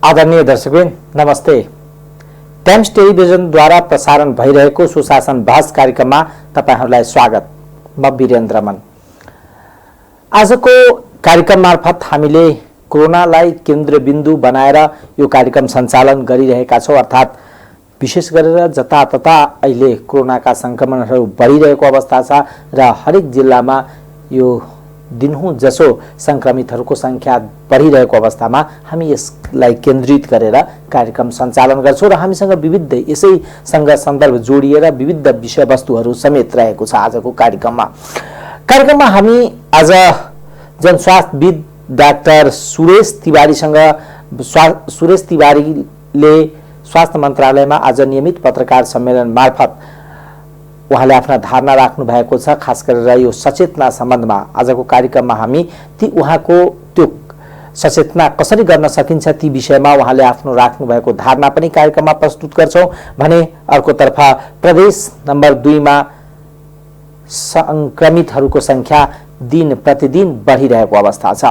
आदरणीय दर्शकवृन्द नमस्ते। टाइम्स टेलिभिजनद्वारा प्रसारण भइरहेको सुशासन बहस कार्यक्रममा तपाईहरुलाई स्वागत। म वीरेन्द्र मन। आजको कार्यक्रम मार्फत हामीले कोरोनालाई केन्द्रबिन्दु बनाएर यो कार्यक्रम सञ्चालन गरिरहेका छौं। अर्थात् विशेष गरेर जतातता अहिले कोरोनाका संक्रमणहरू बढिरहेको अवस्था छ र हरेक जिल्लामा यो दिनहुँ जसो संक्रमितहरूको संख्या बढिरहेको अवस्थामा हामी यसलाई केन्द्रित गरेर कार्यक्रम सञ्चालन गर्छौं र हामीसँग विविध यसैसँग सन्दर्भ जोडिएर विविध विषयवस्तुहरू समेत रहेको छ। आजको कार्यक्रममा हामी आज जनस्वास्थ्यविद डाक्टर सुरेश तिवारीले स्वास्थ्य मन्त्रालयमा आज नियमित पत्रकार सम्मेलन मार्फत उहाँले आफ्ना धारणा राख्नु भएको छ। खास गरेर यो सचेतना सम्बन्धमा आजको कार्यक्रममा हामी उहाँको त्यो सचेतना कसरी गर्न सकिन्छ ती विषयमा उहाँले आफ्नो राख्नु भएको धारणा पनि कार्यक्रममा प्रस्तुत गर्छौं भने अर्कोतर्फ प्रदेश नम्बर 2 मा संक्रमितहरूको संख्या दिन प्रतिदिन बढिरहेको अवस्था छ।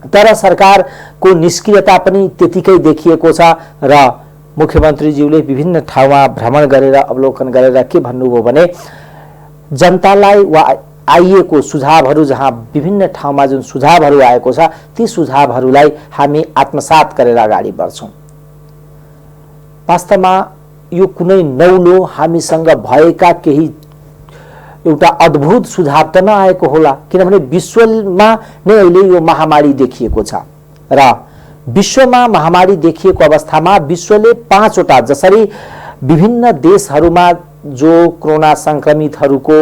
तर सरकारको निष्क्रियता पनि त्यतिकै देखिएको छ र मुख्यमन्त्रीज्यूले विभिन्न ठाउँमा भ्रमण गरेर अवलोकन गरेर के भन्नुभयो भने जनतालाई वा आइएको सुझावहरू जहाँ विभिन्न ठाउँमा जुन सुझावहरू आएको छ ती सुझावहरूलाई हामी आत्मसात गरेर अगाडि बढ्छौं। वास्तवमा यो कुनै नौलो हामीसँग भएका केही एउटा अद्भुत सुझाव त नआएको होला, किनभने विश्वमा नै अहिले यो महामारी देखिएको छ र विश्वमा महामारी देखिएको अवस्थामा विश्वले 5 वटा जसरी विभिन्न देशहरूमा जो कोरोना संक्रमितहरूको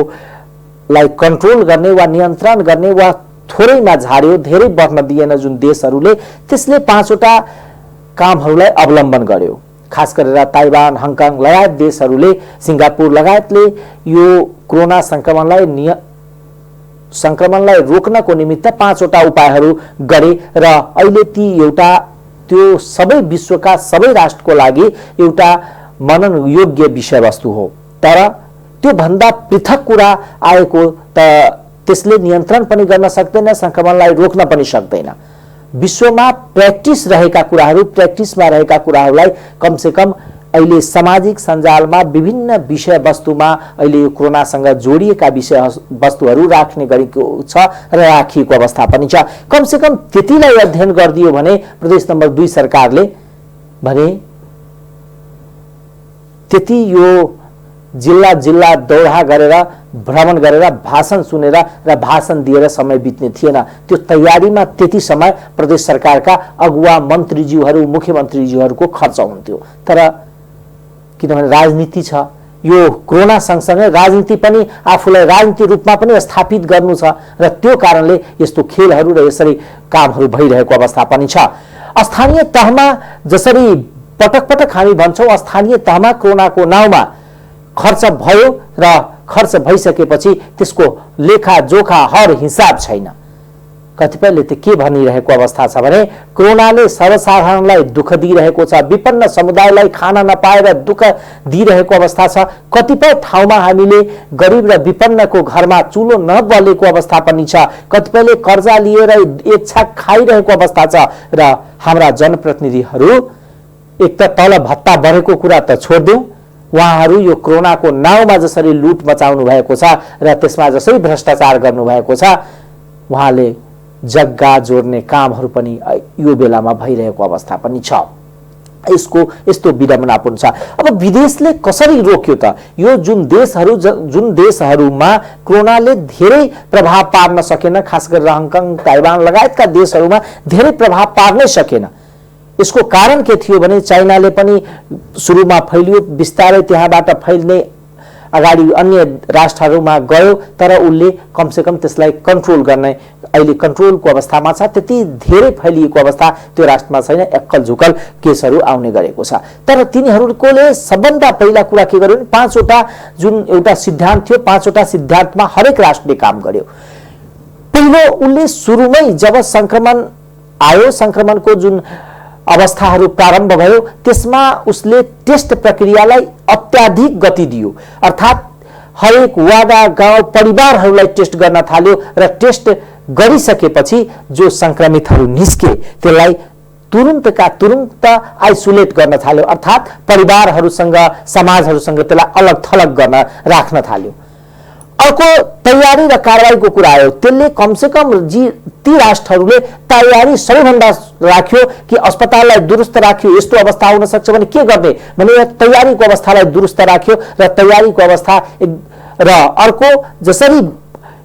लाई कन्ट्रोल गर्ने वा नियन्त्रण गर्ने वा थोरैमा झार्यो धेरै बढ्न दिएन जुन देशहरूले त्यसले 5 वटा कामहरूलाई अवलम्बन गर्यो। खास गरेर ताइवान, हङकङ लगायत देशहरूले, सिंगापुर लगायतले यो कोरोना संक्रमणलाई रोक्नको निमित्त 5 वटा उपायहरू गरे र अहिले ती एउटा त्यो सबै विश्वका सबै राष्ट्रको लागि एउटा मनन योग्य विषयवस्तु हो। तर त्यो भन्दा पृथक कुरा आएको त त्यसले नियन्त्रण पनि गर्न सक्दैन, संक्रमणलाई रोक्न पनि सक्दैन। विश्वमा प्र्याक्टिसमा रहेका कुराहरूलाई कम से कम अहिले सामाजिक सञ्जालमा विभिन्न विषयवस्तुमा अहिले यो कोरोनासँग जोडिएका विषयवस्तुहरू राख्ने गरेको छ र राखिएको अवस्था पनि छ। कम से कम त्यतिलाई अध्ययन गरिदियो भने प्रदेश नम्बर 2 सरकारले भने त्यति यो जिल्ला दौडा गरेर भ्रमण गरेर भाषण सुनेर र भाषण दिएर समय बित्ने थिएन। त्यो तयारीमा त्यति समय प्रदेश सरकारका अगुवा मन्त्रीज्यूहरू, मुख्यमन्त्रीज्यूहरूको खर्च हुन्थ्यो। तर किनभने राजनीति छ, यो कोरोना सँगसँगै राजनीति पनि आफूलाई राजनीति रूपमा पनि स्थापित गर्नु छ र त्यो कारणले यस्तो खेलहरू र यसरी कामहरू भइरहेको अवस्था पनि छ। स्थानीय तहमा जसरी पटक हामी भन्छौं स्थानीय तहमा कोरोनाको नाउँमा खर्च भयो र खर्च भइसकेपछि त्यसको लेखाजोखा हर हिसाब छैन। कतिपयले त के भनिरहेको अवस्था छ भने कोरोनाले सर्वसाधारणलाई दुःख दिइरहेको छ, विपन्न समुदायलाई खान नपाएर दुःख दिइरहेको अवस्था छ। कतिपय ठाउँमा हामीले गरिब र विपन्नको घरमा चुलो नबलेको अवस्था पनि छ। कतिपयले कर्जा लिएर एक छाक खाइरहेको अवस्था छ र हाम्रा जनप्रतिनिधिहरू एक त तल भत्ता बढेको कुरा त छोड्दिउँ, उहाँहरू यो कोरोनाको नाउँमा जसरी लुट मचाउनु भएको छ र त्यसमा जसरी भ्रष्टाचार गर्नु भएको छ उहाँले जग्गा जोड्ने कामहरू पनि यो बेलामा भइरहेको अवस्था पनि छ। यसको यस्तो विडम्बनापूर्ण छ। अब विदेशले कसरी रोक्यो त? यो जुन देशहरूमा कोरोनाले धेरै प्रभाव पार्न सकेन, खास गरेर हङकङ, ताइवान लगायतका देशहरूमा धेरै प्रभाव पार्नै सकेन। यसको कारण के थियो भने चाइनाले पनि सुरुमा फैलियो, बिस्तारै त्यहाँबाट फैल्ने अगाडि अन्य राष्ट्रहरूमा गयो, तर उनले कम से कम त्यसलाई कन्ट्रोल गर्ने अहिले कन्ट्रोलको अवस्थामा छ। त्यति धेरै फैलिएको अवस्था त्यो राष्ट्रमा छैन, एक्कल झुकल केसहरू आउने गरेको छ। तर तिनीहरूकोले सबभन्दा पहिला कुरा के गर्यो भने 5 वटा जुन एउटा सिद्धान्त थियो, 5 वटा सिद्धान्तमा हरेक राष्ट्रले काम गर्यो। पहिलो उनले सुरुमै जब संक्रमण आयो, संक्रमणको जुन अवस्थाहरू प्रारम्भ भयो त्यसमा उसले टेस्ट प्रक्रियालाई अत्याधिक गति दियो। अर्थात् हरेक वाडा गाउँ परिवारहरूलाई टेस्ट गर्न थाल्यो र टेस्ट गरिसकेपछि जो संक्रमितहरू निस्के त्यसलाई तुरुन्तका तुरुन्त आइसोलेट गर्न थाल्यो, अर्थात् परिवारहरूसँग समाजहरूसँग त्यसलाई अलग थलग गर्न राख्न थाल्यो। अर्को तयारी र कारबाहीको कुरा आयो। त्यसले कमसेकम ती राष्ट्रहरूले तयारी सबैभन्दा राख्यो कि अस्पताललाई दुरुस्त राख्यो, यस्तो अवस्था आउन सक्छ भने के गर्ने भने तयारीको अवस्थालाई दुरुस्त राख्यो र तयारीको अवस्था र अर्को जसरी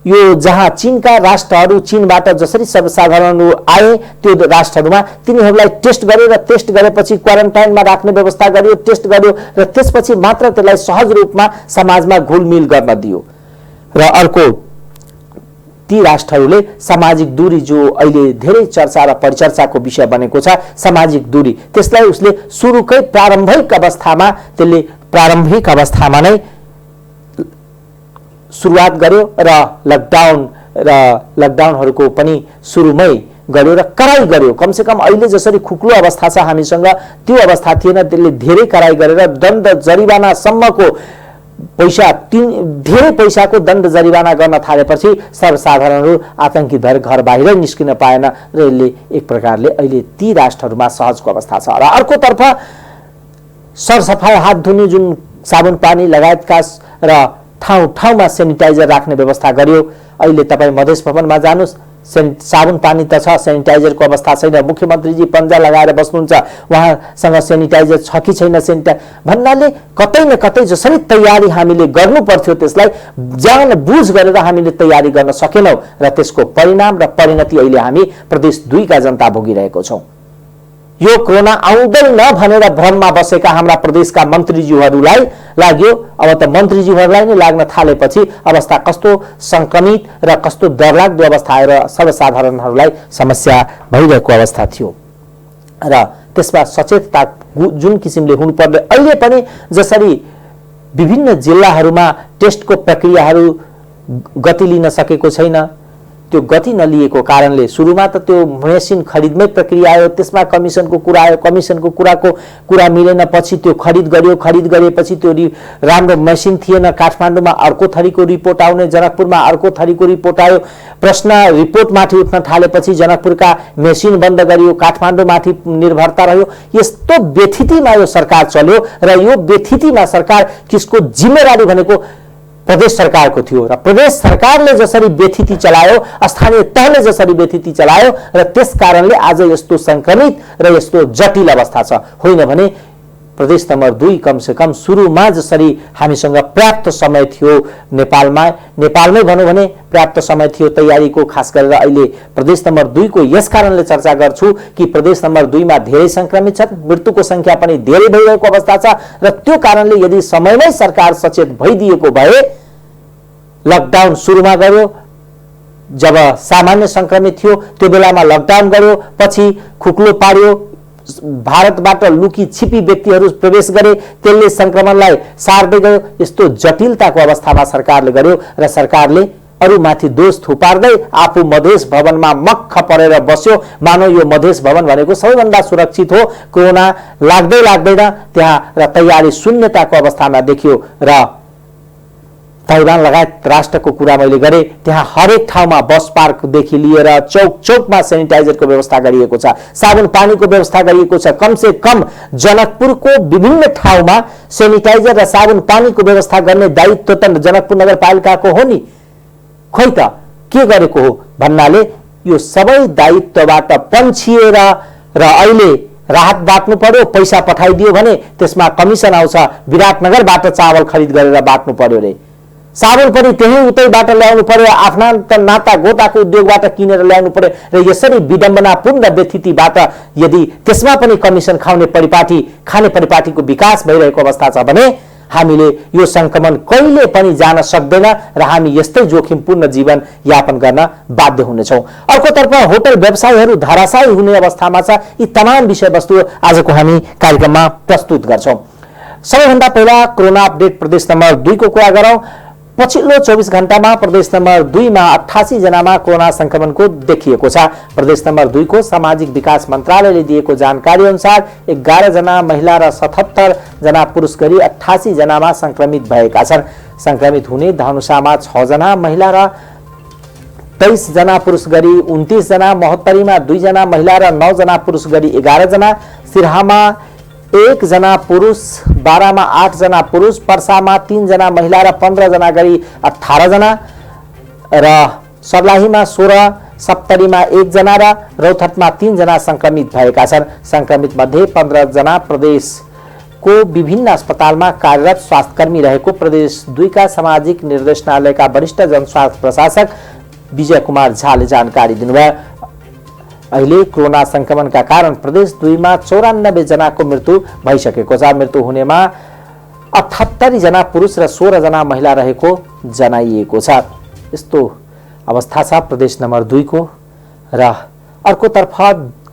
यो जहाँ चीनका राष्ट्रहरू चीनबाट जसरी सर्वसाधारणहरू आए त्यो राष्ट्रहरूमा तिनीहरूलाई टेस्ट गर्यो र टेस्ट गरेपछि क्वारेन्टाइनमा राख्ने व्यवस्था गर्यो, टेस्ट गर्यो र त्यसपछि मात्र त्यसलाई सहज रूपमा समाजमा घुलमिल गर्न दियो। र अर्को ती राष्ट्रहरूले सामाजिक दूरी जो अहिले धेरै चर्चा र परिचर्चाको विषय बनेको छ, सामाजिक दूरी, त्यसलाई उसले सुरुकै प्रारम्भिक अवस्थामा नै सुरुवात गर्यो र लकडाउनहरूको पनि सुरुमै गर्यो र कराई गर्यो। कमसेकम अहिले जसरी खुक्लो अवस्था छ हामीसँग त्यो अवस्था थिएन, त्यसले धेरै कराई गरेर दण्ड जरिवानासम्मको धेरै पैसाको दण्ड जरिवाना गर्न थालेपछि सर्वसाधारणहरू आतंकित भएर घर बाहिर निस्किन पाएन र यसले एक प्रकारले अहिले ती राष्ट्रहरूमा सहजको अवस्था छ। र अर्कोतर्फ सरसफाइ, हात धुने जुन साबुन पानी लगायतका र ठाउँ ठाउँमा सेनिटाइजर राख्ने व्यवस्था गर्यो। अहिले तपाईँ मधेस भवनमा जानुस्, साबुन पानी त छ, सेनिटाइजरको अवस्था छैन। मुख्यमन्त्रीजी पन्जा लगाएर बस्नुहुन्छ, उहाँसँग सेनिटाइजर छ कि छैन भन्नाले कतै न कतै जसरी तयारी हामीले गर्नु पर्थ्यो त्यसलाई जानबुझ गरेर हामीले तयारी गर्न सकेनौं र त्यसको परिणाम र परिणति अहिले हामी प्रदेश 2 का जनता भोगिरहेको छौं। यो कोरोना आउँदैन भनेर भ्रममा बसेका हाम्रा प्रदेशका मन्त्रीज्यूहरूलाई लाग्यो, अब त मन्त्रीज्यूहरूलाई नै लाग्न थालेपछि अवस्था कस्तो संक्रमित र कस्तो डरलाग्दो अवस्था आएर सर्वसाधारणहरूलाई समस्या भइरहेको अवस्था थियो र त्यसमा सचेतता जुन किसिमले हुनुपर्ने अहिले पनि जसरी विभिन्न जिल्लाहरूमा टेस्टको प्रक्रियाहरू गति लिन सकेको छैन, त्यो गति नलिएको कारणले सुरुमा त त्यो मेसिन खरिदमै प्रक्रिया आयो, त्यसमा कमिसनको कुरा आयो, कमिसनको कुरा मिलेन, पछि त्यो खरिद गरेपछि त्यो राम्रो मेसिन थिएन, काठमाडौँमा अर्को थरीको रिपोर्ट आउने, जनकपुरमा अर्को थरीको रिपोर्ट आयो, प्रश्न रिपोर्ट माथि उठ्न थालेपछि जनकपुरका मेसिन बन्द गरियो, काठमाडौँ माथि निर्भरता रह्यो। यस्तो व्यथितिमा यो सरकार चल्यो र यो व्यथितिमा सरकार किसको जिम्मेवारी भनेको प्रदेश सरकारको थियो र प्रदेश सरकारले जसरी व्यथिति चलायो, स्थानीय तहले जसरी व्यथिति चलायो र त्यस कारणले आज यस्तो संक्रमित र यस्तो जटिल अवस्था छ। होइन भने प्रदेश नम्बर 2 कमसे कम सुरुमा जसरी हामीसँग पर्याप्त समय थियो, नेपालमै भनौं भने पर्याप्त समय थियो तयारीको, खास गरेर अहिले प्रदेश नम्बर 2 को यस कारणले चर्चा गर्छु कि प्रदेश नम्बर 2 मा धेरै संक्रमित छन्, मृत्युको संख्या पनि धेरै भइरहेको अवस्था छ र त्यो कारणले यदि समयमै सरकार सचेत भइदिएको भए लकडाउन सुरुमा गर्यो, जब सामान्य संक्रमित थियो त्यो बेलामा लकडाउन गर्यो, पछि खुक्लो पार्यो, भारतबाट लुकी छिपी व्यक्तिहरू प्रवेश गरे, त्यसले संक्रमणलाई सार्दै गयो। यस्तो जटिलताको अवस्थामा सरकारले गर्यो र सरकारले अरूमाथि दोष थुपार्दै आफू मधेस भवनमा मक्ख परेर बस्यो, मानौ यो मधेस भवन भनेको सबैभन्दा सुरक्षित हो, कोरोना लाग्दैन त्यहाँ र तयारी शून्यताको अवस्थामा देखियो र ताइवान लगायत राष्ट्रको कुरा मैले गरे, त्यहाँ हरेक ठाउँमा बस पार्कदेखि लिएर चौक-चौकमा सेनिटाइजरको व्यवस्था गरिएको छ, साबुन पानीको व्यवस्था गरिएको छ। कमसे कम जनकपुरको विभिन्न ठाउँमा सेनिटाइजर र साबुन पानीको व्यवस्था गर्ने दायित्व त जनकपुर नगरपालिकाको हो नि, खोइ त के गरेको हो भन्नाले यो सबै दायित्वबाट पन्छिएर र अहिले राहत बाट्नु पर्यो, पैसा पठाइदियो भने त्यसमा कमिसन आउँछ, विराटनगरबाट चावल खरिद गरेर बाट्नु पर्यो रे, साबुन पनि त्यही उतैबाट ल्याउनु पर्यो, आफ्ना नाता गोताको उद्योगबाट किनेर ल्याउनु पर्यो र यसरी विडम्बनापूर्ण व्यथितिबाट यदि त्यसमा पनि कमिसन खाने परिपाटीको विकास भइरहेको अवस्था छ भने हामीले यो संक्रमण कहिले पनि जान सक्दैन र हामी यस्तै जोखिमपूर्ण जीवन यापन गर्न बाध्य हुनेछौं। अर्कोतर्फ होटल व्यवसायहरू धराशायी हुने अवस्थामा छ। यी तमाम विषयवस्तु आजको हामी कार्यक्रममा प्रस्तुत गर्छौं। सबैभन्दा पहिला कोरोना अपडेट प्रदेश नम्बर 2 को कुरा गरौं। पछिल्लो 24 घण्टामा प्रदेश नम्बर 2 मा 88 जनामा कोरोना संक्रमणको देखिएको छ। प्रदेश नम्बर 2 को सामाजिक विकास मन्त्रालयले दिएको जानकारी अनुसार 11 जना महिला र 77 जना पुरुष गरी 88 जनामा संक्रमित भएका छन्। संक्रमित हुने धनुषामा 6 जना महिला र 23 जना पुरुष गरी 29 जना, महोत्तरीमा 2 जना महिला र 9 जना पुरुष गरी 11 जना, सिरहामा 1 जना पुरुष, बारामा 8 जना पुरुष, पर्सामा 3 जना महिला र 15 जना गरी 18 जना र सर्लाहीमा 16, सप्तरीमा 1 जना र रौतहटमा 3 जना संक्रमित भएका छन्। संक्रमित मध्ये 15 जना प्रदेशको विभिन्न अस्पतालमा कार्यरत स्वास्थ्यकर्मी रहेको प्रदेश 2 का सामाजिक निर्देशनालयका वरिष्ठ जनस्वास्थ्य प्रशासक विजय कुमार झाले जानकारी दिनुभयो। अहिले कोरोना संक्रमणका कारण प्रदेश 2 मा 94 जनाको मृत्यु भइसकेको छ। मृत्यु हुनेमा 78 जना पुरुष र 16 जना महिला रहेको जनाइएको छ। यस्तो अवस्था छ प्रदेश नम्बर 2 को। र अर्कोतर्फ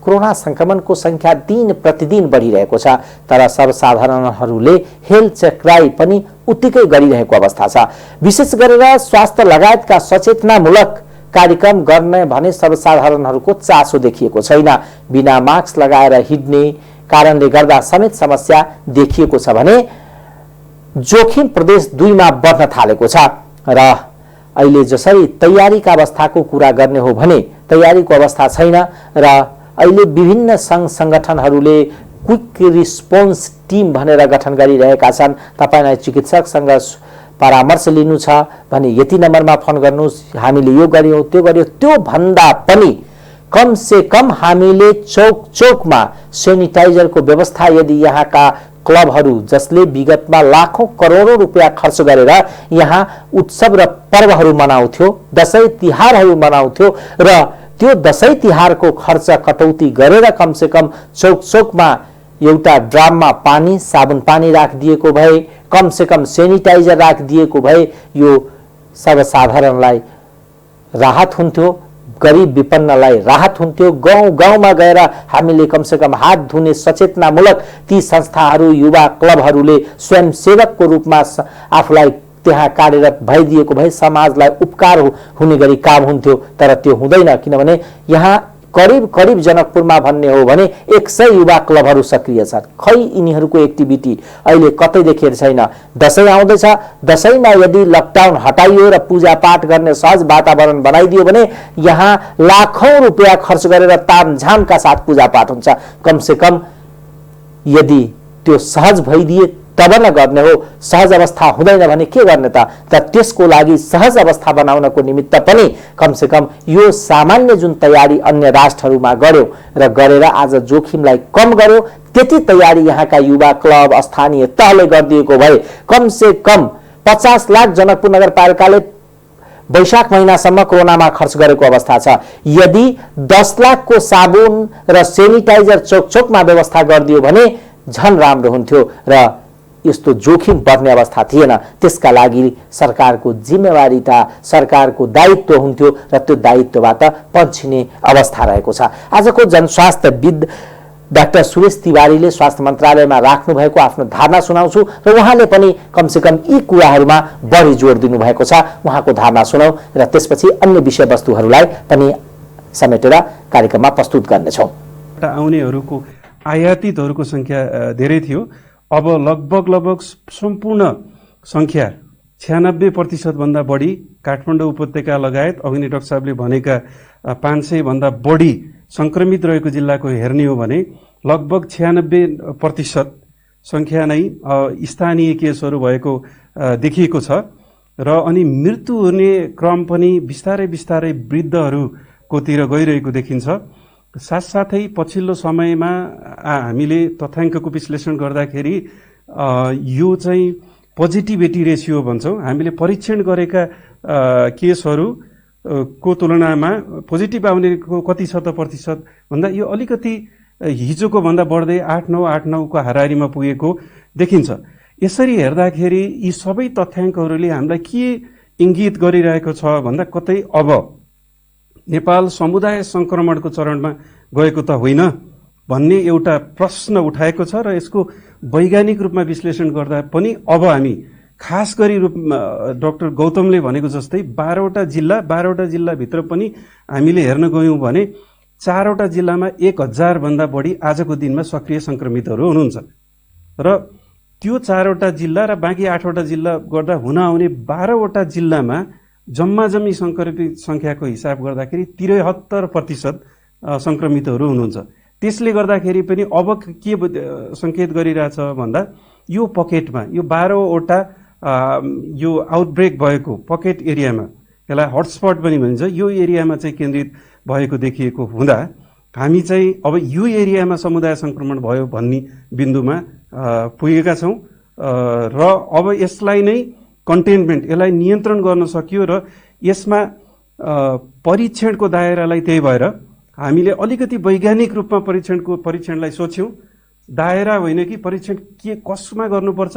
कोरोना संक्रमणको संख्या दिन प्रतिदिन बढिरहेको छ, तर सर्वसाधारणहरूले हेल्थ चेकराई पनि उत्तिकै गरिरहेको अवस्था छ। विशेष गरेर स्वास्थ्य लगायतका सचेतनामूलक कार्यक्रम गर्ने भने सर्वसाधारणहरूको चासो देखिएको छैन। बिना मास्क लगाएर हिँड्ने कारणले गर्दा समेत समस्या देखिएको छ भने जोखिम प्रदेश 2 मा बढ्न थालेको छ। र अहिले जसरी तयारीका अवस्थाको कुरा गर्ने हो भने तयारीको अवस्था छैन र अहिले विभिन्न संघ संगठनहरूले क्विक रिस्पोन्स टिम भनेर गठन गरिरहेका छन्। तपाईलाई चिकित्सकसँग परामर्श लिनु छ भने यति नम्बरमा फोन गर्नुस्, हामीले यो गर्यौं त्यो गर्यौं। त्यो भन्दा पनि कम से कम हामीले चौक चौकमा सेनिटाइजरको व्यवस्था, यदि यहाँका क्लबहरू जसले विगतमा लाखौं करोडौं रुपैयाँ खर्च गरेर यहाँ उत्सव र पर्वहरू मनाउँथ्यो, दशैं तिहारहरू मनाउँथ्यो र त्यो दशैं तिहारको खर्च कटौती गरेर कम से कम चौक चौकमा एउटा ड्राममा पानी, साबुन पानी राखिदिएको भए, कम से कम सेनिटाइजर राखिदिएको भए यो सर्वसाधारणलाई राहत हुन्थ्यो, गरीब विपन्नलाई राहत हुन्थ्यो। गाउँ गाउँमा गएर हामीले कम से कम हात धुने सचेतनामूलक ती संस्थाहरू, युवा क्लबहरूले स्वयंसेवकको रूपमा आफूलाई त्यहाँ कार्यरत भइदिएको भए समाजलाई उपकार हुने गरी काम हुन्थ्यो। तर त्यो हुँदैन, किनभने यहाँ करिब करिब जनकपुरमा भन्ने हो भने 100 युवा क्लबहरू सक्रिय छन्। खै यिनीहरूको एक्टिभिटी अहिले कतै देखिएर छैन। दशैं आउँदैछ, दशैंमा यदि लकडाउन हटाइयो र पूजापाठ गर्ने सहज वातावरण बनाइदियो भने यहाँ लाखौं रुपैयाँ खर्च गरेर तामझामका साथ पूजापाठ हुन्छ। कम से कम यदि त्यो सहज भइदिए तब न गर्ने हो। सहज अवस्था हुँदैन भने के गर्ने त? त्यसको लागि सहज अवस्था बनाउनको निमित्त पनि कम से कम यो सामान्य जुन तयारी अन्य राष्ट्रहरूमा गर्यो र गरेर आज जोखिमलाई कम गर्यो, त्यति तयारी यहाँका युवा क्लब, स्थानीय तहले गरिदिएको भए कम से कम 50 लाख जनकपुर नगरपालिकाले वैशाख महिनासम्म कोरोनामा खर्च गरेको अवस्था छ। यदि 10 लाखको साबुन र सेनिटाइजर चोक चोकमा व्यवस्था गरिदियो भने झन राम्रो हुन्थ्यो र यस्तो जोखिम बढ्ने अवस्था थिएन। त्यसका लागि सरकारको जिम्मेवारीता, सरकारको दायित्व हुन्थ्यो र त्यो दायित्वबाट पन्छिने अवस्था रहेको छ। आजको जनस्वास्थ्यविद डाक्टर सुरेश तिवारीले स्वास्थ्य मन्त्रालयमा राख्नु भएको आफ्नो धारणा सुनाउँछु र उहाँले पनि कम से कम यी कुराहरूमा बढी जोड दिनु भएको छ। उहाँको धारणा सुनौ र त्यसपछि अन्य विषयवस्तुहरूलाई पनि समेटेर कार्यक्रममा प्रस्तुत गर्नेछौँ। आउनेहरूको आयातितहरूको संख्या धेरै थियो। अब लगभग सम्पूर्ण संख्या 96% भन्दा बढी काठमाडौँ उपत्यका लगायत अघि डाक्टर साहबले भनेका 500 भन्दा बढी संक्रमित रहेको जिल्लाको हेर्ने हो भने लगभग 96% संख्या नै स्थानीय केसहरू भएको देखिएको छ र अनि मृत्यु हुने क्रम पनि बिस्तारै बिस्तारै वृद्धहरूकोतिर गइरहेको देखिन्छ। साथसाथै पछिल्लो समयमा हामीले तथ्याङ्कको विश्लेषण गर्दाखेरि यो चाहिँ पोजिटिभिटी रेसियो भन्छौँ, हामीले परीक्षण गरेका केसहरू को तुलनामा पोजिटिभ आउनेको कति शत प्रतिशत भन्दा यो अलिकति हिजोको भन्दा बढ्दै 8-9 को हाराहारीमा पुगेको देखिन्छ। यसरी हेर्दाखेरि यी सबै तथ्याङ्कहरूले हामीलाई के इङ्गित गरिरहेको छ भन्दा कतै अब नेपाल समुदाय संक्रमणको चरणमा गएको त होइन भन्ने एउटा प्रश्न उठाएको छ र यसको वैज्ञानिक रूपमा विश्लेषण गर्दा पनि अब हामी खास गरी डाक्टर गौतमले भनेको जस्तै 12वटा जिल्लाभित्र पनि हामीले हेर्न गयौं भने 4वटा जिल्लामा 1000 भन्दा बढी आजको दिनमा सक्रिय संक्रमितहरू हुनुहुन्छ र त्यो 4वटा जिल्ला र बाँकी 8वटा जिल्ला गर्दा हुन आउने 12वटा जिल्लामा जम्मा जम्मी संक्रमित संख्याको हिसाब गर्दाखेरि 73% संक्रमितहरू हुनुहुन्छ। त्यसले गर्दाखेरि पनि अब के सङ्केत गरिरहेछ भन्दा यो पकेटमा यो 12वटा यो आउटब्रेक भएको पकेट एरियामा, यसलाई हटस्पट पनि भनिन्छ, यो एरियामा चाहिँ केन्द्रित भएको देखिएको हुँदा हामी चाहिँ अब यो एरियामा समुदाय संक्रमण भयो भन्ने बिन्दुमा पुगेका छौँ र अब यसलाई नै कन्टेनमेन्ट, यसलाई नियन्त्रण गर्न सकियो र यसमा परीक्षणको दायरालाई त्यही भएर हामीले अलिकति वैज्ञानिक रूपमा परीक्षणलाई सोच्यौँ। दायरा होइन कि परीक्षण के कसमा गर्नुपर्छ,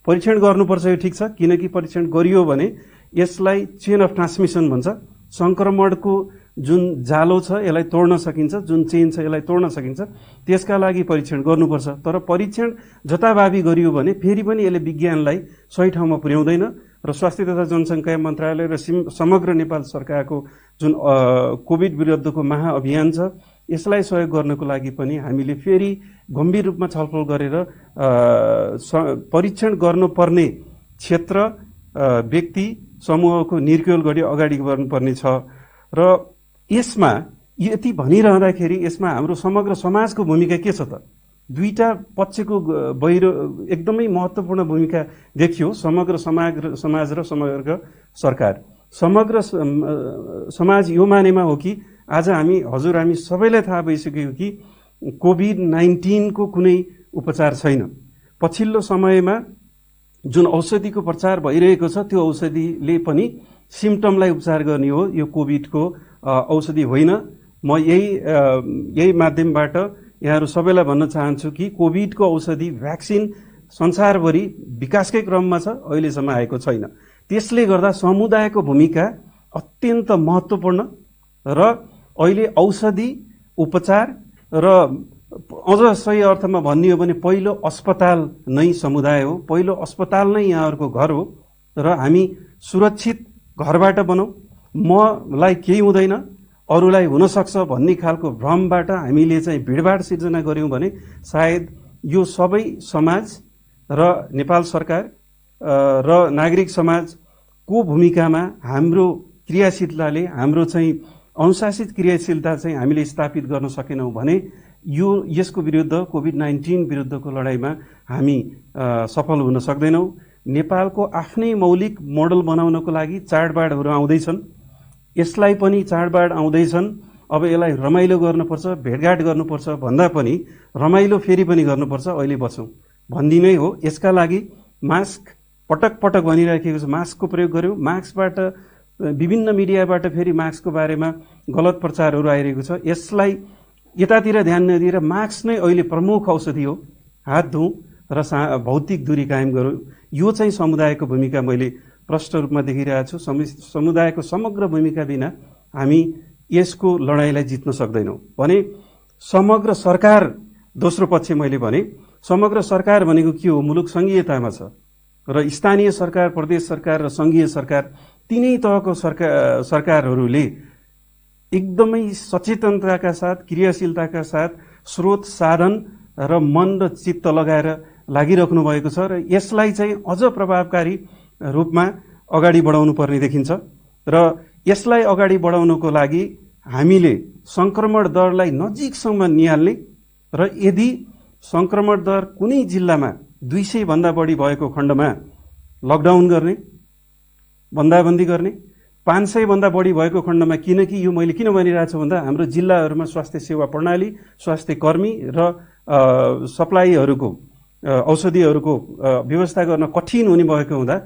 परीक्षण गर्नुपर्छ यो ठिक छ, किनकि परीक्षण गरियो भने यसलाई चेन अफ ट्रान्समिसन भन्छ, संक्रमणको जुन जालो छ यसलाई तोड्न सकिन्छ, जुन चेन छ यसलाई तोड्न सकिन्छ, त्यसका लागि परीक्षण गर्नुपर्छ। तर परीक्षण जताभावी गरियो भने फेरि पनि यसले विज्ञानलाई सही ठाउँमा पुर्याउँदैन र स्वास्थ्य तथा जनसङ्ख्या मन्त्रालय र समग्र नेपाल सरकारको जुन कोभिड विरुद्धको महाअभियान छ यसलाई सहयोग गर्नको लागि पनि हामीले फेरि गम्भीर रूपमा छलफल गरेर परीक्षण गर्नुपर्ने क्षेत्र, व्यक्ति समूहको निर्क्युल गरी अगाडि बढ्नुपर्ने छ। र यसमा यति भनिरहँदाखेरि यसमा हाम्रो समग्र समाजको भूमिका के छ त? दुईटा पक्षको बहिरो एकदमै महत्त्वपूर्ण भूमिका देखियो, समग्र समाज र समग्र सरकार। समग्र समाज यो मानेमा हो कि आज हामी सबैलाई थाहा भइसक्यो कि कोभिड-19 को कुनै उपचार छैन। पछिल्लो समयमा जुन औषधिको प्रचार भइरहेको छ त्यो औषधिले पनि सिम्पटमलाई उपचार गर्ने हो, यो कोभिडको औषधि होइन। म यही माध्यमबाट यहाँहरू सबैलाई भन्न चाहन्छु कि कोभिडको औषधि भ्याक्सिन संसारभरि विकासकै क्रममा छ, अहिलेसम्म आएको छैन। त्यसले गर्दा समुदायको भूमिका अत्यन्त महत्त्वपूर्ण र अहिले औषधि उपचार र अझ सही अर्थमा भन्ने हो भने पहिलो अस्पताल नै समुदाय हो, पहिलो अस्पताल नै यहाँहरूको घर हो र हामी सुरक्षित घरबाट बनाऊ, मलाई केही हुँदैन अरूलाई हुनसक्छ भन्ने खालको भ्रमबाट हामीले चाहिँ भिडभाड सिर्जना गर्यौँ भने सायद यो सबै समाज र नेपाल सरकार र नागरिक समाजको भूमिकामा हाम्रो क्रियाशीलताले, हाम्रो चाहिँ अनुशासित क्रियाशीलता चाहिँ हामीले स्थापित गर्न सकेनौँ भने यसको विरुद्ध कोभिड-19 विरुद्धको लडाइँमा हामी सफल हुन सक्दैनौँ। नेपालको आफ्नै मौलिक मोडल बनाउनको लागि चाडबाडहरू आउँदैछन्, यसलाई पनि चाडबाड आउँदैछन्, अब यसलाई रमाइलो गर्नुपर्छ, भेटघाट गर्नुपर्छ भन्दा पनि रमाइलो फेरि पनि गर्नुपर्छ, अहिले बचौँ भन्ने नै हो। यसका लागि मास्क पटक पटक भनिराखेको छ, मास्कको प्रयोग गर्यौँ। मास्कबाट विभिन्न मिडियाबाट फेरि मास्कको बारेमा गलत प्रचारहरू आइरहेको छ, यसलाई यतातिर ध्यान नदिएर मास्क नै अहिले प्रमुख औषधि हो। हात धौँ र भौतिक दूरी कायम गरौँ, यो चाहिँ समुदायको भूमिका मैले प्रष्ट रूपमा देखिरहेको छु। समुदायको समग्र भूमिका बिना हामी यसको लडाइँलाई जित्न सक्दैनौँ भने समग्र सरकार, दोस्रो पक्ष मैले भने समग्र सरकार भनेको के हो? मुलुक सङ्घीयतामा छ र स्थानीय सरकार, प्रदेश सरकार र सङ्घीय सरकार तीनै तहको सरकारहरूले एकदमै सचेतनताका साथ, क्रियाशीलताका साथ स्रोत, साधन र मन र चित्त लगाएर लागिराख्नु भएको छ र यसलाई चाहिँ अझ प्रभावकारी रूपमा अगाडि बढाउनु पर्ने देखिन्छ। र यसलाई अगाडि बढाउनको लागि हामीले संक्रमण दरलाई नजिकसम्म निहाल्ने र यदि संक्रमण दर कुनै जिल्लामा 200 भन्दा बढी भएको खण्डमा लकडाउन गर्ने, बन्दाबन्दी गर्ने, 500 भन्दा बढी भएको खण्डमा, किनकि यो मैले किन भनिरहेको छु भन्दा हाम्रो जिल्लाहरूमा स्वास्थ्य सेवा प्रणाली, स्वास्थ्य कर्मी र सप्लाईहरूको, औषधिहरूको व्यवस्था गर्न कठिन हुने भएको हुँदा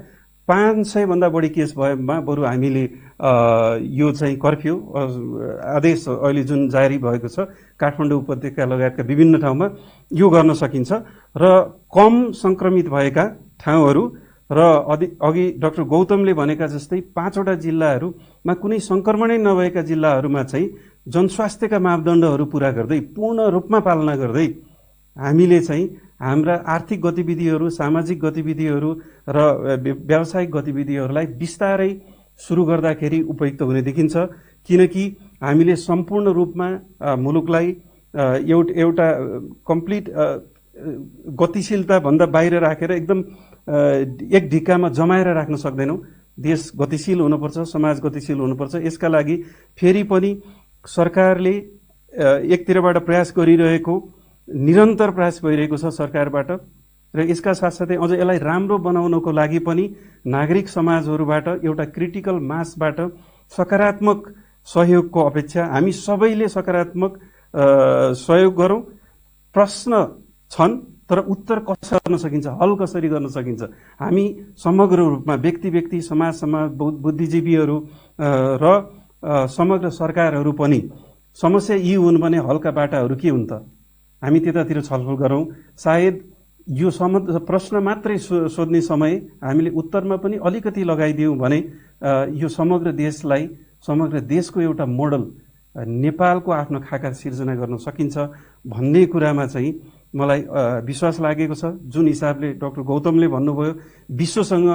500 भन्दा बढी केस भएमा बरु हामीले यो चाहिँ कर्फ्यू आदेश अहिले जुन जारी भएको छ काठमाडौँ उपत्यका लगायतका विभिन्न ठाउँमा यो गर्न सकिन्छ र कम संक्रमित भएका ठाउँहरू र अघि डाक्टर गौतमले भनेका जस्तै 5वटा जिल्लाहरूमा कुनै संक्रमणै नभएका जिल्लाहरूमा चाहिँ जनस्वास्थ्यका मापदण्डहरू पूरा गर्दै, पूर्ण रूपमा पालना गर्दै हामीले चाहिँ हाम्रा आर्थिक गतिविधिहरू, सामाजिक गतिविधिहरू र व्यावसायिक गतिविधिहरूलाई बिस्तारै सुरु गर्दाखेरि उपयुक्त हुने देखिन्छ। किनकि हामीले सम्पूर्ण रूपमा मुलुकलाई एउटा कम्प्लिट गतिशीलता भन्दा बाहिर राखेर एकदम एक ढिक्कामा जमाएर राख्न सक्दैनौँ। देश गतिशील हुनुपर्छ, समाज गतिशील हुनुपर्छ। यसका लागि फेरि पनि सरकारले एकतिरबाट प्रयास गरिरहेको, निरन्तर प्रयास भइरहेको छ सरकारबाट, र यसका साथसाथै अझ यसलाई राम्रो बनाउनको लागि पनि नागरिक समाजहरूबाट एउटा क्रिटिकल मासबाट सकारात्मक सहयोगको अपेक्षा। हामी सबैले सकारात्मक सहयोग गरौँ। प्रश्न छन् तर उत्तर कसरी गर्न सकिन्छ, हल कसरी गर्न सकिन्छ, हामी समग्र रूपमा व्यक्ति समाज बुद्धिजीवीहरू र समग्र सरकारहरू पनि समस्या यी हुन् भने हलका बाटाहरू के हुन् त, हामी त्यतातिर छलफल गरौँ। सायद यो प्रश्न मात्रै सोध्ने समय हामीले उत्तरमा पनि अलिकति लगाइदियौँ भने यो समग्र देशलाई, समग्र देशको एउटा मोडल नेपालको आफ्नो खाका सिर्जना गर्न सकिन्छ भन्ने कुरामा चाहिँ मलाई विश्वास लागेको छ। जुन हिसाबले डाक्टर गौतमले भन्नुभयो, विश्वसँग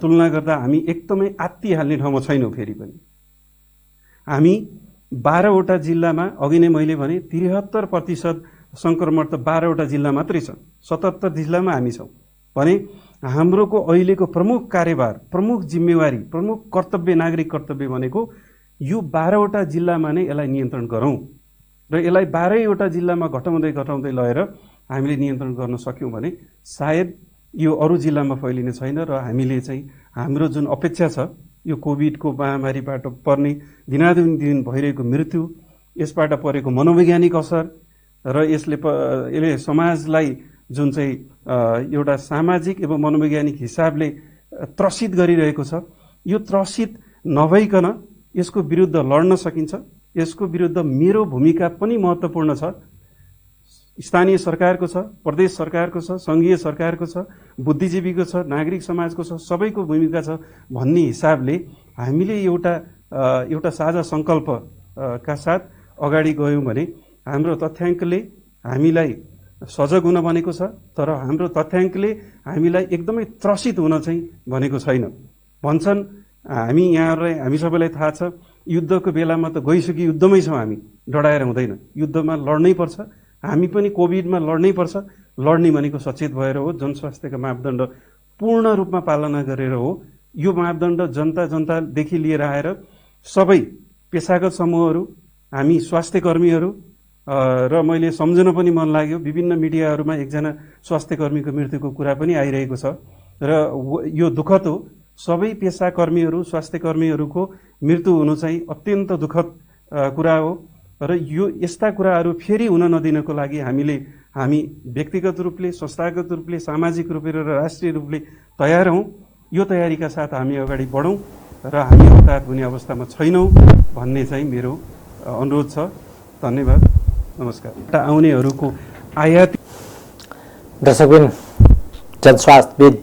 तुलना गर्दा हामी एकदमै आत्तिहाल्ने ठाउँमा छैनौँ। फेरि पनि हामी 12वटा जिल्लामा, अघि नै मैले भने 73% संक्रमण त 12वटा जिल्ला मात्रै छ, 77 जिल्लामा हामी छौँ भने हाम्रोको अहिलेको प्रमुख कार्यभार, प्रमुख जिम्मेवारी, प्रमुख कर्तव्य, नागरिक कर्तव्य भनेको यो 12वटा जिल्लामा नै यसलाई नियन्त्रण गरौँ र यसलाई 12वटा जिल्लामा घटाउँदै लगेर हामीले नियन्त्रण गर्न सक्यौँ भने सायद यो अरू जिल्लामा फैलिने छैन। र हामीले चाहिँ हाम्रो जुन अपेक्षा छ, यो कोभिडको महामारीबाट पर्ने दिनादिन भइरहेको मृत्यु, यसबाट परेको मनोवैज्ञानिक असर र यसले समाजलाई जुन चाहिँ एउटा सामाजिक एवं मनोवैज्ञानिक हिसाबले त्रसित गरिरहेको छ, यो त्रसित नभइकन यसको विरुद्ध लड्न सकिन्छ। यसको विरुद्ध मेरो भूमिका पनि महत्त्वपूर्ण छ। स्थानीय सरकारको छ, प्रदेश सरकारको छ, संघीय सरकारको छ, बुद्धिजीवीको छ, नागरिक समाजको छ, सबैको भूमिका छ भन्ने हिसाबले हामीले एउटा साझा सङ्कल्पका साथ अगाडि गयौँ भने हाम्रो तथ्याङ्कले हामीलाई सजग हुन भनेको छ, तर हाम्रो तथ्याङ्कले हामीलाई एकदमै त्रसित हुन चाहिँ भनेको छैन। भन्छन् हामी सबैलाई थाहा छ, युद्धको बेलामा त गइसक्यो, युद्धमै छौँ हामी, डराएर हुँदैन, युद्धमा लड्नै पर्छ। हामी पनि कोभिडमा लड्नै पर्छ। लड्ने भनेको सचेत भएर हो, जनस्वास्थ्यका मापदण्ड पूर्ण रूपमा पालना गरेर हो। यो मापदण्ड जनतादेखि लिएर आएर सबै पेसागत समूहहरू, हामी स्वास्थ्य कर्मीहरू, र मैले सम्झन पनि मन लाग्यो, विभिन्न मिडियाहरूमा एकजना स्वास्थ्य कर्मीको मृत्युको कुरा पनि आइरहेको छ र यो दुःखद हो। सबै पेसाकर्मीहरू, स्वास्थ्य कर्मीहरूको मृत्यु हुनु चाहिँ अत्यन्त दुःखद कुरा हो र यस्ता कुराहरू फेरि हुन नदिनको लागि हामी व्यक्तिगत रूपले, संस्थागत रूपले, सामाजिक रूपले र राष्ट्रिय रूपले तयार हौँ। यो तयारीका साथ हामी अगाडि बढौँ र हामी हताहत हुने अवस्थामा छैनौँ भन्ने चाहिँ मेरो अनुरोध छ। धन्यवाद, नमस्कार। आउनेहरूको आयाती दर्शकबिन, जनस्वास्थ्यविद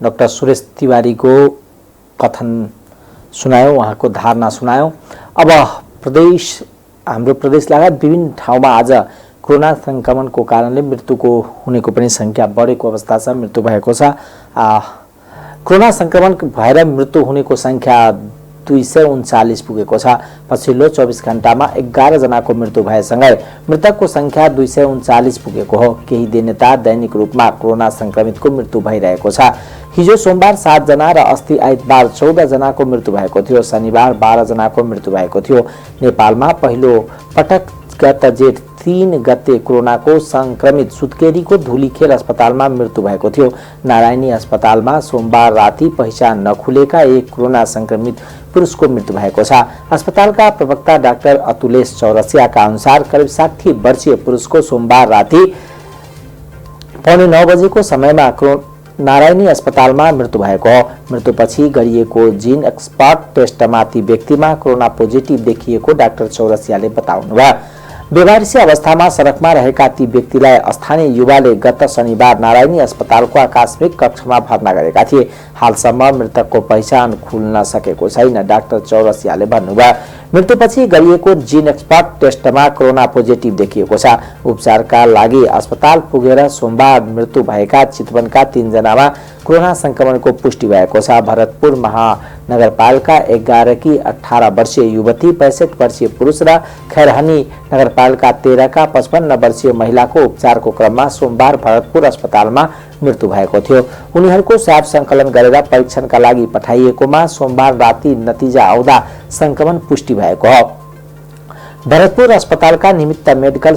डाक्टर सुरेश तिवारीको कथन सुनायौँ, उहाँको धारणा सुनायौँ। अब हाम्रो प्रदेश लगायत विभिन्न ठाउँमा आज कोरोना संक्रमणको कारणले मृत्युको हुनेको पनि संख्या बढेको अवस्था छ, मृत्यु भएको छ। कोरोना संक्रमण भएर मृत्यु हुनेको संख्या 239 पुगेको छ। पछिल्लो 24 घण्टामा 11 जनाको मृत्यु भएसँगै मृतकको संख्या 239 पुगेको हो। केही दिनता दैनिक रूपमा कोरोना संक्रमितको मृत्यु भइरहेको छ। हिजो सोमबार 7 जना र अस्ति आइतबार 14 जनाको मृत्यु भएको थियो। शनिबार 12 जनाको मृत्यु भएको थियो। नेपालमा पहिलो पटक गत जेठ 3 गते कोरोनाको संक्रमित सुत्केरीको धुलीखेल अस्पतालमा मृत्यु भएको थियो। नारायणी अस्पतालमा सोमबार राति पहिचान नखुलेका एक कोरोना संक्रमित पुरुषको मृत्यु भएको छ। अस्पतालका प्रवक्ता डाक्टर अतुलेश चौरसियाका अनुसार करिब 60 वर्षीय पुरुषको सोमबार राति 9:15 बजेको समयमा नारायणी अस्पतालमा मृत्यु भएको हो। मृत्युपछि गरिएको जीन एक्सपर्ट टेस्टमा ती व्यक्तिमा कोरोना पोजिटिभ देखिएको डाक्टर चौरसियाले बताउनुभयो। बेवारिसी अवस्थामा सडकमा रहेका ती व्यक्तिलाई स्थानीय युवाले गत शनिबार नारायणी अस्पतालको आकस्मिक कक्षमा भर्ना गरेका थिए। हालसम्म मृतकको पहिचान खुल्न सकेको छैन। डाक्टर चौरसियाले भन्नुभयो मृत्युपछि गरिएको जीन एक्सपर्ट टेस्टमा कोरोना पोजिटिभ देखिएको छ। उपचारका लागि अस्पताल पुगेर सोमबार मृत्यु भएका चितवनका 3 जनामा कोरोना संक्रमणको पुष्टि भएको छ। भरतपुर महानगरपालिका 11 की 18 वर्षीय युवती, 65 वर्षीय पुरुष र खैरहनी नगरपालिका 13 का 55 वर्षीय महिलाको उपचारको क्रममा सोमबार भरतपुर अस्पतालमा मृत्यु भएको थियो। उनीहरूको स्वाब संकलन गरेर परीक्षणका लागि पठाइएकोमा सोमबार राति नतिजा आउँदा संक्रमण पुष्टि भएको हो। भरतपुर अस्पतालका निमित्त मेडिकल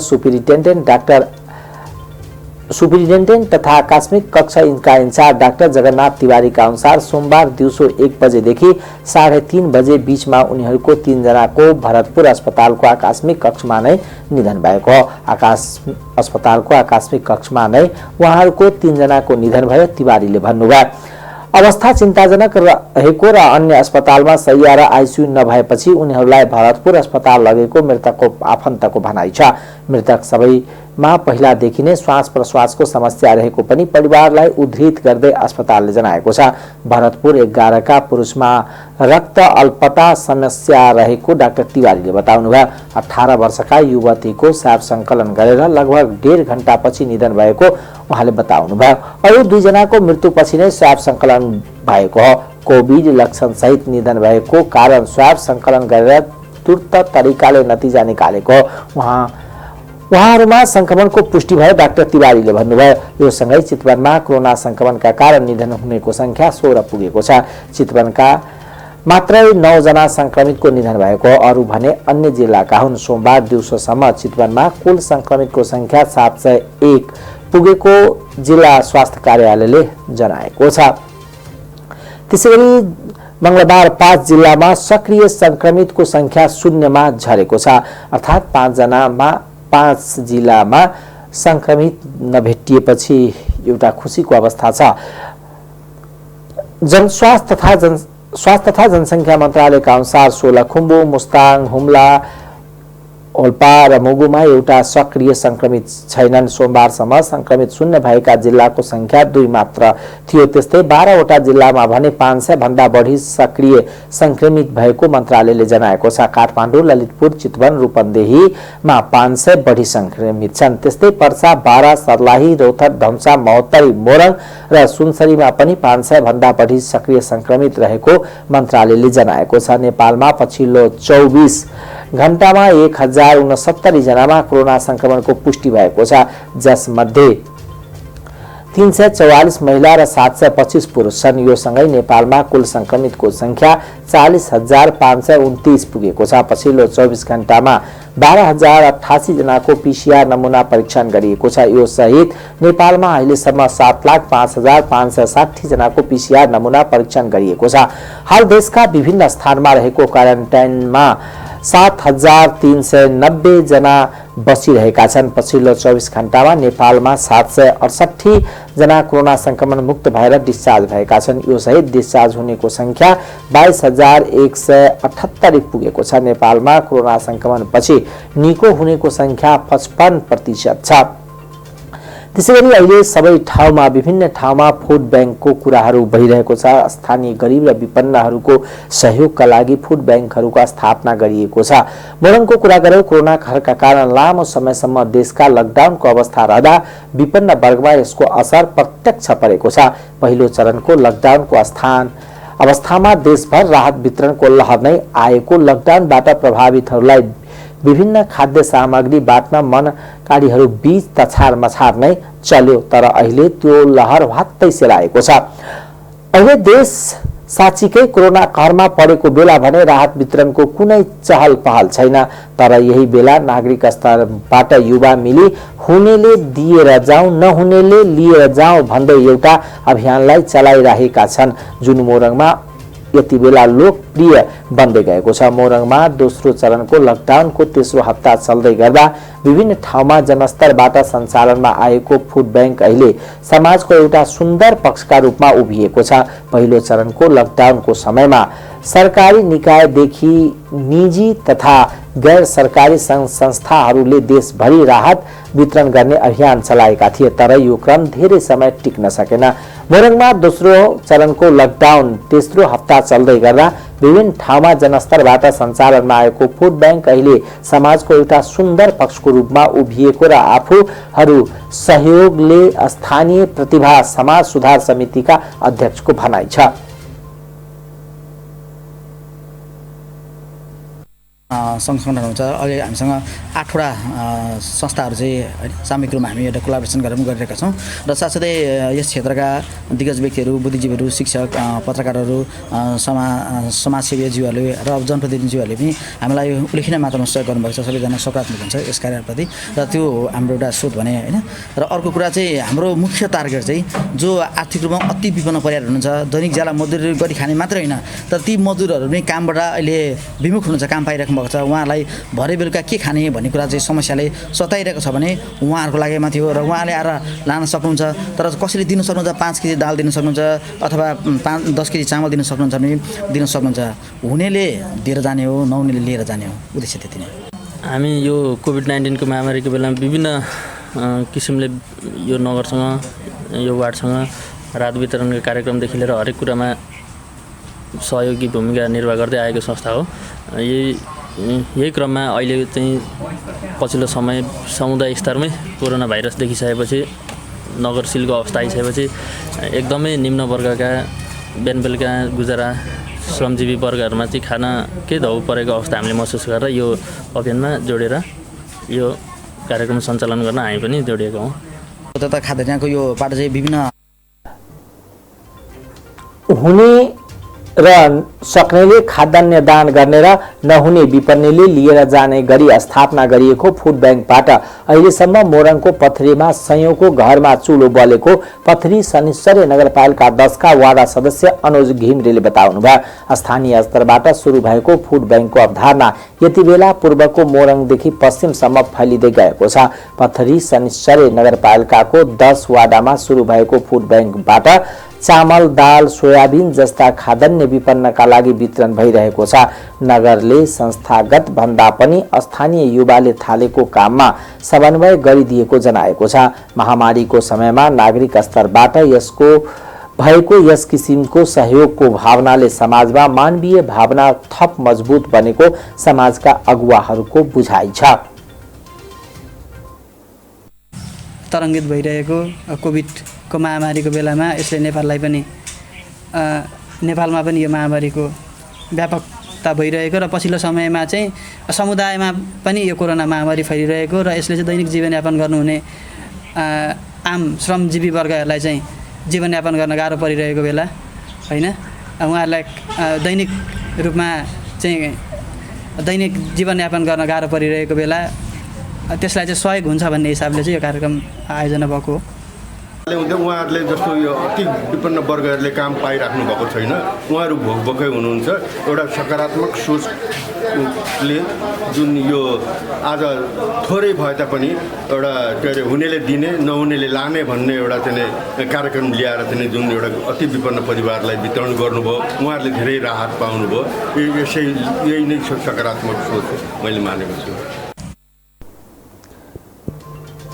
सुपरिन्टेन्डेन्ट तथा आकस्मिक कक्षका इन्चार्ज डाक्टर जगन्नाथ तिवारीका अनुसार सोमबार दिउँसो 1 बजेदेखि 3:30 बजे बीचमा उनीहरूको 3 जनाको भरतपुर अस्पतालको आकस्मिक कक्षमा नै निधन भएको हो। अस्पतालको आकस्मिक कक्षमा नै उहाँहरूको 3 जनाको निधन भयो। तिवारीले भन्नुभयो अवस्था चिन्ताजनक रहेको र अन्य अस्पतालमा शैय्या र आइसियु नभएपछि उनीहरूलाई भरतपुर अस्पताल लगेको मृतकको आफन्तको भनाइ छ। मृतक सबैमा पहिलादेखि नै श्वास प्रश्वासको समस्या रहेको पनि परिवारलाई उद्धृत गर्दै अस्पतालले जनाएको छ। भरतपुर 11 का पुरुषमा रक्त अल्पता समस्या रहेको डाक्टर तिवारीले बताउनुभयो। 18 वर्षका युवतीको स्वाब संकलन गरेर लगभग 1.5 घण्टापछि निधन भएको उहाँले बताउनुभयो। अरू 2 जनाको मृत्युपछि नै स्वाब संकलन भएको हो। कोभिड लक्षण सहित निधन भएको कारण स्वाब संकलन गरेर तुर्त तरिकाले नतिजा निकालेको उहाँहरूमा संक्रमणको पुष्टि भयो। डाक्टर तिवारीले भन्नुभयो यो सँगै चितवनमा कोरोना संक्रमणका कारण निधन हुनेको संख्या 16 पुगेको छ। चितवनका मात्रै 9 जना संक्रमितको निधन भएको, अरू भने अन्य जिल्लाका हुन्। सोमबार दिउँसोसम्म चितवनमा कुल संक्रमितको संख्या 701 पुगेको जिल्ला स्वास्थ्य कार्यालयले जनाएको छ। त्यसैगरी मंगलबार 5 जिल्लामा सक्रिय संक्रमितको संख्या 0 मा झरेको छ। अर्थात् 5 जिल्लामा संक्रमित नभेटिएपछि एउटा खुसीको अवस्था छ। स्वास्थ्य तथा जनसंख्या मन्त्रालयका अनुसार सोलखुम्बु, मुस्ताङ, हुम्ला, ओल्पा र मुगुमा एउटा सक्रिय संक्रमित छैनन्। सोमबारसम्म संक्रमित 0 भएका जिल्लाको संख्या 2 मात्र थियो। त्यस्तै 12 वटा जिल्लामा भने 500 भन्दा बढी सक्रिय संक्रमित भएको मन्त्रालयले जनाएको छ। काठमाडौँ, ललितपुर, चितवन, रूपन्देहीमा 500 बढी संक्रमित छन्। त्यस्तै पर्सा, बारा, सर्लाही, रौतहट, धम्सा, महोत्तरी, मोरङ र सुनसरीमा पनि 500 भन्दा बढी सक्रिय संक्रमित रहेको मन्त्रालयले जनाएको छ। नेपालमा पछिल्लो 24 घण्टामा 1069 जनामा कोरोना संक्रमणको पुष्टि भएको छ, जसमध्ये 344 महिला र 725 पुरुष छन्। यो सँगै नेपालमा कुल संक्रमितको संख्या 40,529 पुगेको छ। पछिल्लो 24 घण्टामा 12,088 जनाको पीसीआर नमूना परीक्षण गरिएको छ। यो सहित नेपालमा अहिलेसम्म 7,05,560 जनाको पीसीआर नमूना परीक्षण गरिएको छ। हाल देशका विभिन्न स्थानमा रहेको क्वारेन्टाइनमा 7,390 जना बसिरहेका छन्। पछिल्लो 24 घण्टामा नेपालमा 768 जना कोरोना संक्रमण मुक्त भएर डिस्चार्ज भएका छन्। यो सहित डिस्चार्ज हुनेको संख्या 22,178 पुगेको छ। नेपालमा कोरोना संक्रमण पछि निको हुनेको संख्या 55% छ। त्यसैगरी अहिले सबै ठाउँमा विभिन्न ठाउँमा फुड ब्याङ्कको कुराहरू भइरहेको छ। स्थानीय गरिब र विपन्नहरूको सहयोगका लागि फुड ब्याङ्कहरूको स्थापना गरिएको छ। मोरङको कुरा गरौँ, कोरोना कहरका कारण लामो समयसम्म देशका लकडाउनको अवस्था रहँदा विपन्न वर्गमा यसको असर प्रत्यक्ष परेको छ। पहिलो चरणको लकडाउनको अवस्थामा देशभर राहत वितरणको लहर नै आएको लकडाउनबाट प्रभावितहरूलाई विभिन्न खाद्य सामग्री बाँड्न मनकारीहरू बीच तछार मछार नै चल्यो। तर अहिले त्यो लहर वात्तै सेलाएको छ। अहिले देश साँच्चीकै कोरोना कहरमा परेको बेला भने राहत वितरणको कुनै चहल पहल छैन। तर यही बेला नागरिक स्तरबाट युवा मिली हुनेले दिएर जाउँ, नहुनेले लिएर जाउँ भन्दै एउटा अभियानलाई चलाइरहेका छन्, जुन मोरङमा यति बेला लोकप्रिय बन्दै गएको छ। मोरङमा दोस्रो चरणको लकडाउनको तेस्रो हप्ता चल्दै गर्दा विभिन्न ठाउँमा जनस्तरबाट सञ्चालनमा आएको फुड ब्याङ्क अहिले समाजको एउटा सुन्दर पक्षका रूपमा उभिएको छ। पहिलो चरणको लकडाउनको समयमा सरकारी निकायदेखि निजी तथा गैर सरकारी संघ संस्थाहरूले देशभरि राहत वितरण गर्ने अभियान चलाएका थिए, तर यो क्रम धेरै समय टिक्न सकेन। मोरङमा दोस्रो चरणको लकडाउन तेस्रो हप्ता चल्दै गर्दा विभिन्न ठाउँमा जनस्तरबाट सञ्चालनमा आएको फुड बैंक अहिले समाजको एउटा सुन्दर पक्षको रूपमा उभिएको र आफूहरू सहयोगले स्थानीय प्रतिभा समाज सुधार समितिका अध्यक्षको भनाइ छ। सङ्घ सङ्गठन हुन्छ। अहिले हामीसँग 8वटा संस्थाहरू चाहिँ हैन सामूहिक रूपमा हामी एउटा कोलाबोरेसन गरेर गरिरहेका छौँ र साथसाथै यस क्षेत्रका दिग्गज व्यक्तिहरू, बुद्धिजीवीहरू, शिक्षक, पत्रकारहरू, समाजसेवीज्यूहरूले र जनप्रतिनिधिज्यूहरूले पनि हामीलाई उल्लेखनीय मात्रामा सहयोग गर्नुभएको छ। सबैजना सकारात्मक हुन्छ यस कार्यप्रति र त्यो हाम्रो एउटा स्रोत भने हैन। र अर्को कुरा चाहिँ हाम्रो मुख्य टार्गेट चाहिँ जो आर्थिक रूपमा अति विपन्न परिवार हुनुहुन्छ, दैनिक ज्याला मजदुरी गरी खाने मात्र होइन, तर ती मजदुरहरू पनि कामबाट अहिले विमुख हुनुहुन्छ, काम पाइराख्नु भएको छ। उहाँहरूलाई भरे बेलुका के खाने भन्ने कुरा चाहिँ समस्याले सताइरहेको छ भने उहाँहरूको लागेमा थियो र उहाँले आएर लान सक्नुहुन्छ। तर कसैले दिन सक्नुहुन्छ, 5 केजी दाल दिन सक्नुहुन्छ अथवा 10 केजी चामल दिन सक्नुहुन्छ भने दिन सक्नुहुन्छ। हुनेले दिएर जाने हो, नहुनेले लिएर जाने हो, उद्देश्य त्यति नै। हामी यो कोभिड-19 को महामारीको बेलामा विभिन्न किसिमले यो नगरसँग यो वार्डसँग राहत वितरणको कार्यक्रमदेखि लिएर हरेक कुरामा सहयोगी भूमिका निर्वाह गर्दै आएको संस्था हो। यही क्रममा अहिले चाहिँ पछिल्लो समय समुदाय स्तरमै कोरोना भाइरस देखिसकेपछि नगर सिलको अवस्था आइसकेपछि एकदमै निम्न वर्गका बिहान बेलुका गुजारा श्रमजीवी वर्गहरूमा चाहिँ खानाकै धौ परेको अवस्था हामीले महसुस गरेर यो अभियानमा जोडेर यो कार्यक्रम सञ्चालन गर्न हामी पनि जोडिएका हौँ। तथा खाद्यान्नको यो बाट चाहिँ विभिन्न हुने र सक्नेले खाद्यान्न दान गर्ने र नहुने विपन्नले लिएर जाने गरी स्थापना गरिएको फुड बैंकबाट अहिलेसम्म मोरङको पथरीमा सयौंको घरमा चुलो बलेको पथरी शनिश्चर्य नगरपालिका 10 का वार्ड सदस्य अनुज घिमिरेले बताउनुभयो। स्थानीय स्तरबाट सुरु भएको फुड बैंकको अवधारणा यति बेला पूर्वको मोरङदेखि पश्चिमसम्म फैलिँदै गएको छ। पथरी शनिश्चर्य नगरपालिकाको 10 वार्डमा सुरु भएको फुड बैंकबाट चामल, दाल, सोयाबिन जस्ता खाद्यान्न विपन्नका लागि वितरण भइरहेको छ। नगरले संस्थागत भन्दा पनि स्थानीय युवाले थालेको काममा समन्वय गरिदिएको जनाएको छ। महामारीको समयमा नागरिक स्तरबाट यसको भएको यस किसिमको सहयोगको भावनाले समाजमा मानवीय भावना थप मजबुत बनेको समाजका अगुवाहरूको बुझाइ छ। तरङ्गित भइरहेको कोभिडको महामारीको बेलामा यसले नेपालमा पनि यो महामारीको व्यापकता भइरहेको र पछिल्लो समयमा चाहिँ समुदायमा पनि यो कोरोना महामारी फैलिरहेको र यसले चाहिँ दैनिक जीवनयापन गर्नुहुने आम श्रमजीवी वर्गहरूलाई चाहिँ जीवनयापन गर्न गाह्रो परिरहेको बेला हैन उहाँहरूलाई दैनिक रूपमा चाहिँ दैनिक जीवनयापन गर्न गाह्रो परिरहेको बेला त्यसलाई चाहिँ सहयोग हुन्छ भन्ने हिसाबले चाहिँ यो कार्यक्रम आयोजना भएको हो। उहाँहरूले जस्तो यो अति विपन्न वर्गहरूले काम पाइराख्नु भएको छैन, उहाँहरू भोकै हुनुहुन्छ। एउटा सकारात्मक सोचले जुन यो आज थोरै भए तापनि एउटा के अरे हुनेले दिने नहुनेले लाने भन्ने एउटा चाहिँ कार्यक्रम ल्याएर चाहिँ जुन एउटा अति विपन्न परिवारलाई वितरण गर्नुभयो, उहाँहरूले धेरै राहत पाउनुभयो। यही नै सकारात्मक सोच मैले मानेको छु।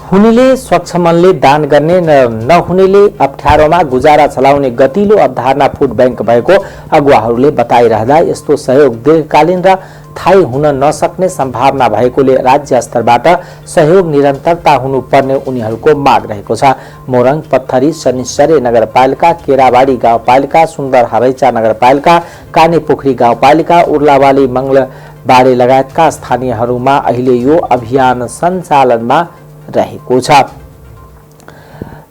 हुनेले स्वच्छ मनले दान गर्ने र नहुनेले अप्ठ्यारोमा गुजारा चलाउने गतिलो अवधारणा फुड बैंक भएको अगुवाहरूले बताइरहँदा यस्तो सहयोग दीर्घकालीन र थाहै हुन नसक्ने सम्भावना भएकोले राज्य स्तरबाट सहयोग निरन्तरता हुनुपर्ने उनीहरूको माग रहेको छ। मोरङ, पत्थरी, शनिश्चर्य नगरपालिका, केराबाडी गाउँपालिका, सुन्दर हरैचा नगरपालिका, कानेपोखरी गाउँपालिका, उर्लावाली, मंगलबाडी लगायतका स्थानीयहरूमा अहिले यो अभियान सञ्चालनमा रहेको छ।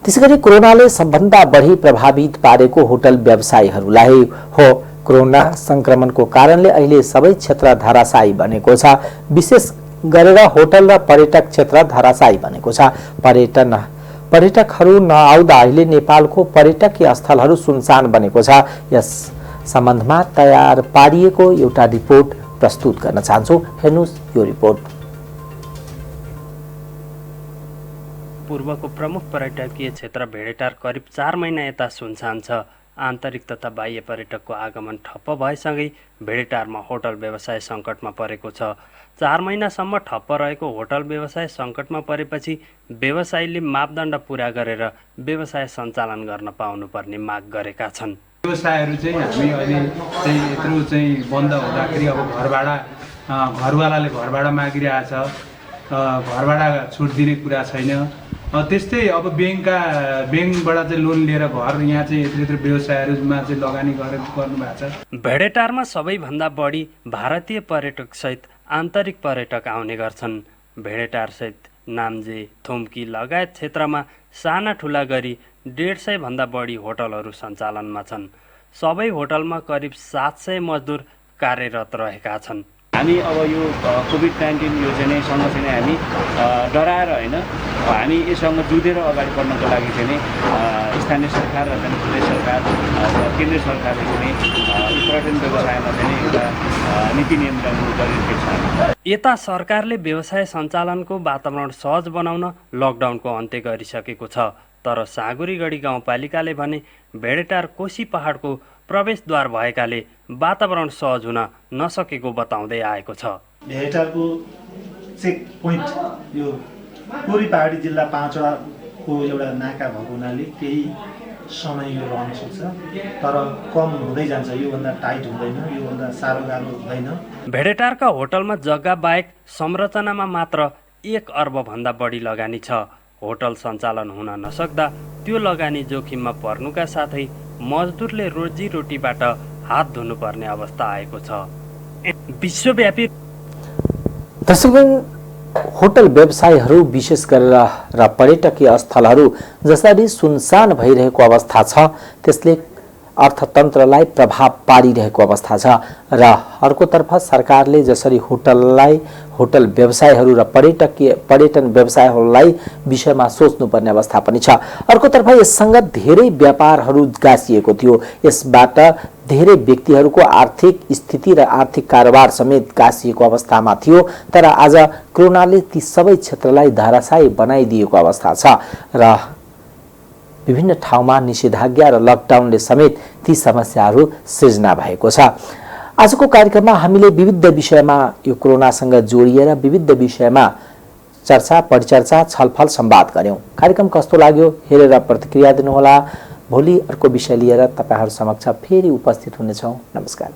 त्यसैगरी कोरोनाले सबभन्दा बढी प्रभावित पारेको होटल व्यवसायीहरूलाई हो। कोरोना संक्रमणको कारणले अहिले सबै क्षेत्र धराशायी बनेको छ। विशेष गरेर होटल र पर्यटक क्षेत्र धराशायी बनेको छ। पर्यटकहरू नआउँदा अहिले नेपालको पर्यटकीय स्थलहरू सुनसान बनेको छ। यस सम्बन्धमा तयार पारिएको एउटा रिपोर्ट प्रस्तुत गर्न चाहन्छु। हेर्नुस् यो रिपोर्ट। पूर्वको प्रमुख पर्यटकीय क्षेत्र भेडेटार करिब 4 महिना यता सुनसान छ। आन्तरिक तथा बाह्य पर्यटकको आगमन ठप्प भएसँगै भेडेटारमा होटल व्यवसाय सङ्कटमा परेको छ। 4 महिनासम्म ठप्प रहेको होटल व्यवसाय सङ्कटमा परेपछि व्यवसायीले मापदण्ड पुरा गरेर व्यवसाय सञ्चालन गर्न पाउनुपर्ने माग गरेका छन्। व्यवसायहरू चाहिँ हामी अहिले चाहिँ यत्रो चाहिँ बन्द हुँदाखेरि अब घरवालाले घर भाडा मागिरहेछ, घर भाडा छुट दिने कुरा छैन। त्यस्तै अब ब्याङ्कबाट चाहिँ लोन लिएर घर यहाँ चाहिँ यत्रो व्यवसायहरूमा चाहिँ लगानी गर्नुभएको छ। भेडेटारमा सबैभन्दा बढी भारतीय पर्यटकसहित आन्तरिक पर्यटक आउने गर्छन्। भेडेटारसहित नाम्जे, थुम्की लगायत क्षेत्रमा साना ठुला गरी 150 भन्दा बढी होटलहरू सञ्चालनमा छन्। सबै होटलमा करिब 700 मजदुर कार्यरत रहेका छन्। हामी अब यो कोभिड-19 यो चाहिँ सँग चाहिँ हामी डराएर होइन, हामी यससँग जुधेर अगाडि बढ्नको लागि चाहिँ स्थानीय सरकार र प्रदेश सरकार र केन्द्रीय सरकारले चाहिँ पर्यटन व्यवसायमा चाहिँ एउटा नीति नियम ल्याउनु जरुरी छ। यता सरकारले व्यवसाय सञ्चालनको वातावरण सहज बनाउन लकडाउनको अन्त्य गरिसकेको छ, तर साँगुरीगढी गाउँपालिकाले भने भेडेटार कोशी पहाडको प्रवेशद्वार भएकाले वातावरण सहज हुन नसकेको बताउँदै आएको छ। भेडेटारको चेक पोइन्ट यो पूर्वी पहाडी जिल्ला 5 वटाको एउटा नाका भएको हुनाले केही समय यो रहन सक्छ, तर कम हुँदै जान्छ। योभन्दा टाइट हुँदैन, योभन्दा साह्रो गाह्रो हुँदैन। भेडेटारका होटलमा जग्गा बाहेक संरचनामा मात्र 1 अर्ब भन्दा बढी लगानी छ। होटल सञ्चालन हुन नसक्दा त्यो लगानी जोखिममा पर्नुका साथै मजदुरले रोजीरोटीबाट हात धुनुपर्ने अवस्था आएको छ। विश्वव्यापी दर्शकगण, होटल व्यवसायहरू विशेष गरेर र पर्यटकीय स्थलहरू जसरी सुनसान भइरहेको अवस्था छ त्यसले अर्थतन्त्रलाई प्रभाव पारिरहेको अवस्था छ र अर्कोतर्फ सरकारले जसरी होटल व्यवसायहरू र पर्यटन व्यवसायहरूलाई विषयमा सोच्नुपर्ने अवस्था पनि छ। अर्कोतर्फ यससँग धेरै व्यापारहरू गाँसिएको थियो, यसबाट धेरै व्यक्तिहरूको आर्थिक स्थिति र आर्थिक कारोबार समेत गाँसिएको अवस्थामा थियो। तर आज कोरोनाले ती सबै क्षेत्रलाई धराशायी बनाइदिएको अवस्था छ र विभिन्न ठाउँमा निषेधाज्ञा र लकडाउनले समेत ती समस्याहरू सृजना भएको छ। आजको कार्यक्रममा हामीले विविध विषयमा यो कोरोनासँग जोडिएर विविध विषयमा चर्चा, परिचर्चा, छलफल, संवाद गर्यौं। कार्यक्रम कस्तो लाग्यो हेरेर प्रतिक्रिया दिनुहोला। भोलि अर्को विषय लिएर तपाईहरु समक्ष फेरि उपस्थित हुनेछौं। नमस्कार।